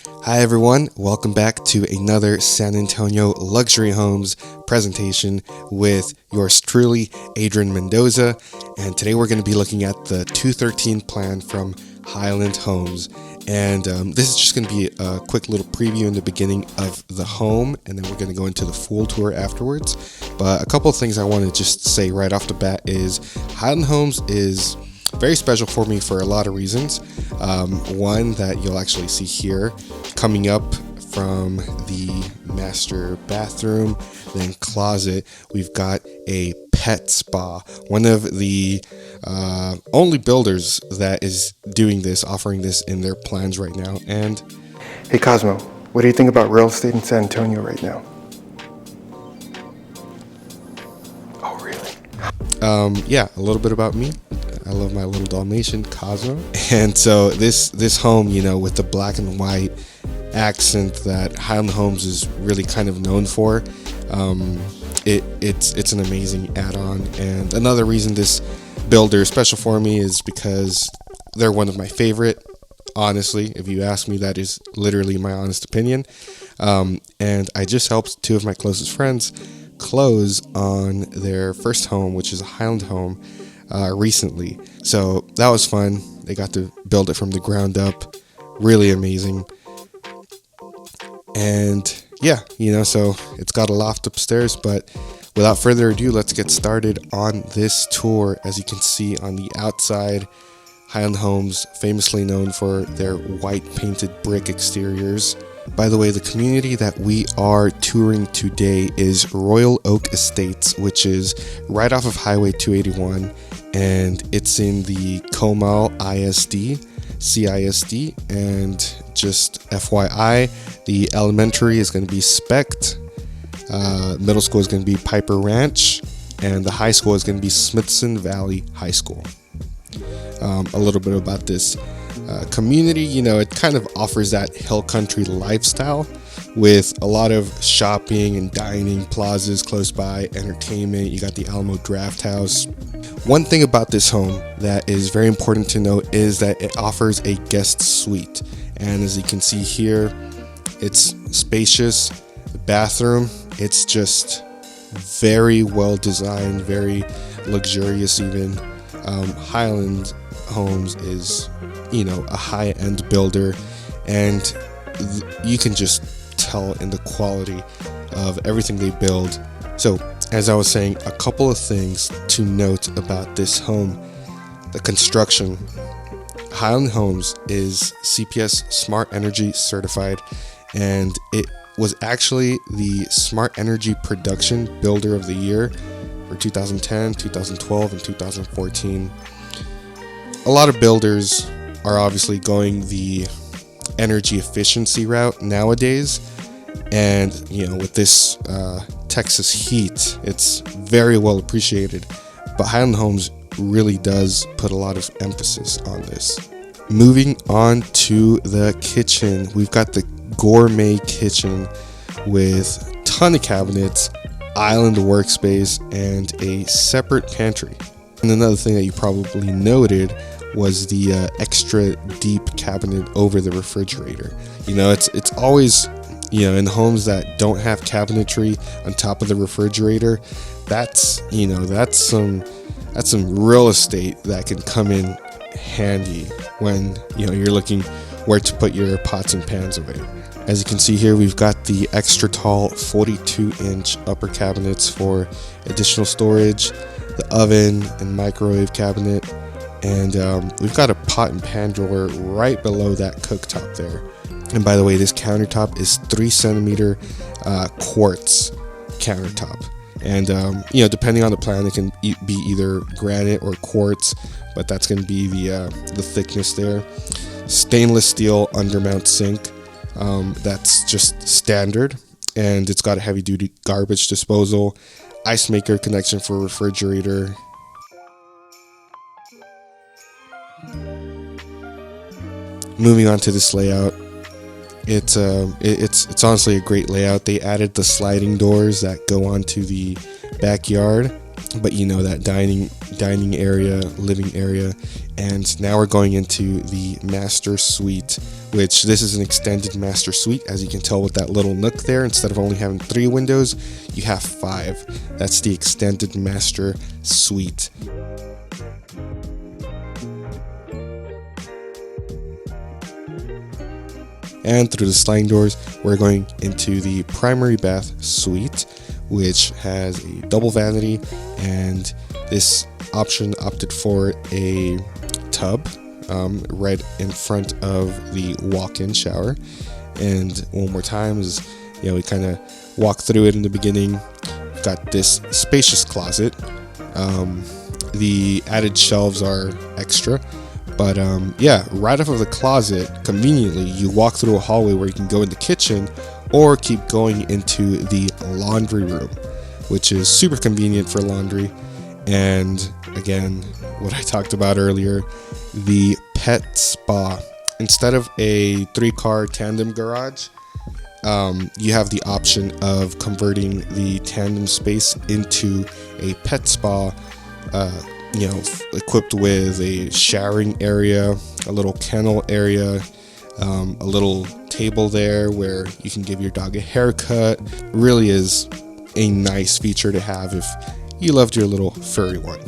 Hi everyone, welcome back to another San Antonio Luxury Homes presentation with yours truly, Adrian Mendoza. And today we're going to be looking at the 213 plan from Highland Homes. And this is just going to be a quick little preview in the beginning of the home, and then we're going to go into the full tour afterwards. But a couple of things I want to just say right off the bat is Highland Homes is very special for me for a lot of reasons. One that you'll actually see here, coming up from the master bathroom, then closet, we've got a pet spa. One of the only builders that is doing this, offering this in their plans right now. And hey Cosmo, what do you think about real estate in San Antonio right now? Oh really? Yeah, a little bit about me. I love my little Dalmatian, Cosmo. And so this home, with the black and white accent that Highland Homes is really kind of known for, it's an amazing add-on. And another reason this builder is special for me is because they're one of my favorite. Honestly, if you ask me, that is literally my honest opinion. And I just helped two of my closest friends close on their first home, which is a Highland home, recently. So that was fun. They got to build it from the ground up. Really amazing. And yeah, so it's got a loft upstairs, but without further ado, let's get started on this tour. As you can see on the outside, Highland Homes, famously known for their white painted brick exteriors. By the way, the community that we are touring today is Royal Oak Estates, which is right off of Highway 281, and it's in the Comal ISD, CISD, and just FYI, the elementary is going to be SPECT, middle school is going to be Piper Ranch, and the high school is going to be Smithson Valley High School. A little bit about this community, it kind of offers that hill country lifestyle with a lot of shopping and dining plazas close by, entertainment. You got the Alamo Draft House. One thing about this home that is very important to note is that it offers a guest suite, and as you can see here, it's spacious. The bathroom, it's just very well designed, very luxurious even. Highland Homes is a high-end builder, and you can just tell in the quality of everything they build. So as I was saying, a couple of things to note about this home. The construction. Highland Homes is CPS Smart Energy certified, and it was actually the Smart Energy Production Builder of the Year for 2010, 2012, and 2014. A lot of builders are obviously going the energy efficiency route nowadays, and with this Texas heat, it's very well appreciated, but Highland Homes really does put a lot of emphasis on this. Moving on to the kitchen, we've got the gourmet kitchen with a ton of cabinets, island workspace, and a separate pantry. And another thing that you probably noted was the extra deep cabinet over the refrigerator. It's always, in homes that don't have cabinetry on top of the refrigerator, that's some real estate that can come in handy when you're looking where to put your pots and pans away. As you can see here, we've got the extra tall 42-inch upper cabinets for additional storage, the oven and microwave cabinet, and we've got a pot and pan drawer right below that cooktop there. And by the way, this countertop is 3-centimeter quartz countertop. And depending on the plan, it can be either granite or quartz, but that's going to be the thickness there. Stainless steel undermount sink. That's just standard, and it's got a heavy-duty garbage disposal, ice maker connection for refrigerator. Moving on to this layout, it's honestly a great layout. They added the sliding doors that go onto the backyard, but that dining area, living area. And now we're going into the master suite, which this is an extended master suite. As you can tell with that little nook there, instead of only having 3 windows, you have 5. That's the extended master suite. And through the sliding doors, we're going into the primary bath suite, which has a double vanity, and this option opted for a tub right in front of the walk-in shower. And one more time, as we kind of walk through it in the beginning, we've got this spacious closet. The added shelves are extra. But right off of the closet, conveniently, you walk through a hallway where you can go in the kitchen or keep going into the laundry room, which is super convenient for laundry. And again, what I talked about earlier, the pet spa. Instead of a 3-car tandem garage, you have the option of converting the tandem space into a pet spa, equipped with a showering area, a little kennel area, a little table there where you can give your dog a haircut. Really is a nice feature to have if you loved your little furry one.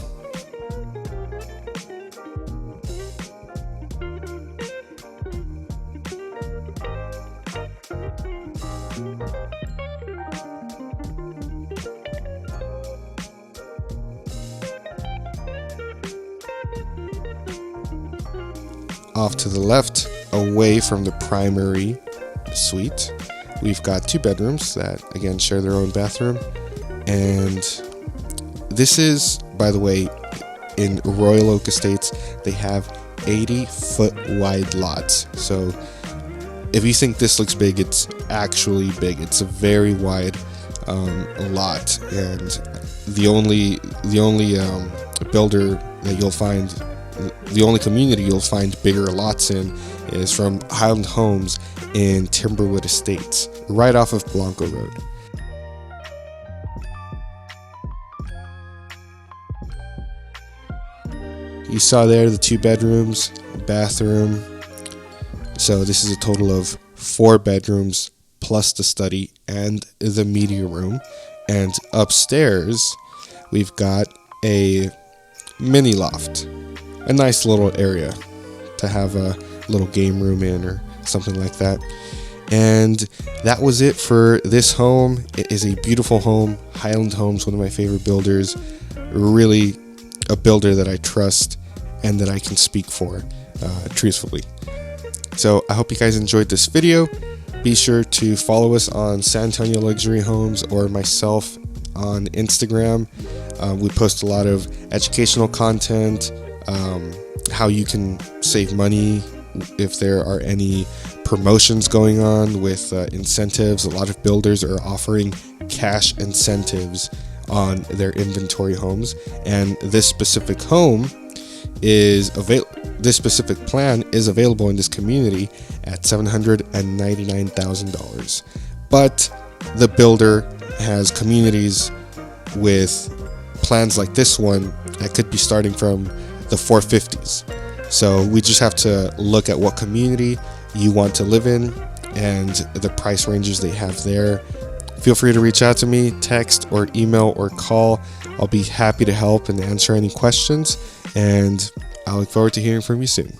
Off to the left, away from the primary suite, we've got 2 bedrooms that again share their own bathroom. And this is, by the way, in Royal Oak Estates, they have 80-foot wide lots. So if you think this looks big, it's actually big. It's a very wide lot, and the only builder that you'll find, the only community you'll find bigger lots in is from Highland Homes in Timberwood Estates, right off of Blanco Road. You saw there the 2 bedrooms, bathroom. So this is a total of 4 bedrooms plus the study and the media room. And upstairs, we've got a mini loft, a nice little area to have a little game room in or something like that. And that was it for this home. It is a beautiful home. Highland Homes, one of my favorite builders. Really a builder that I trust and that I can speak for truthfully. So I hope you guys enjoyed this video. Be sure to follow us on San Antonio Luxury Homes or myself on Instagram. We post a lot of educational content, how you can save money if there are any promotions going on with incentives. A lot of builders are offering cash incentives on their inventory homes, and this specific home is this specific plan is available in this community at $799,000. But the builder has communities with plans like this one that could be starting from the 450s. So we just have to look at what community you want to live in and the price ranges they have there. Feel free to reach out to me, text or email or call. I'll be happy to help and answer any questions, and I look forward to hearing from you soon.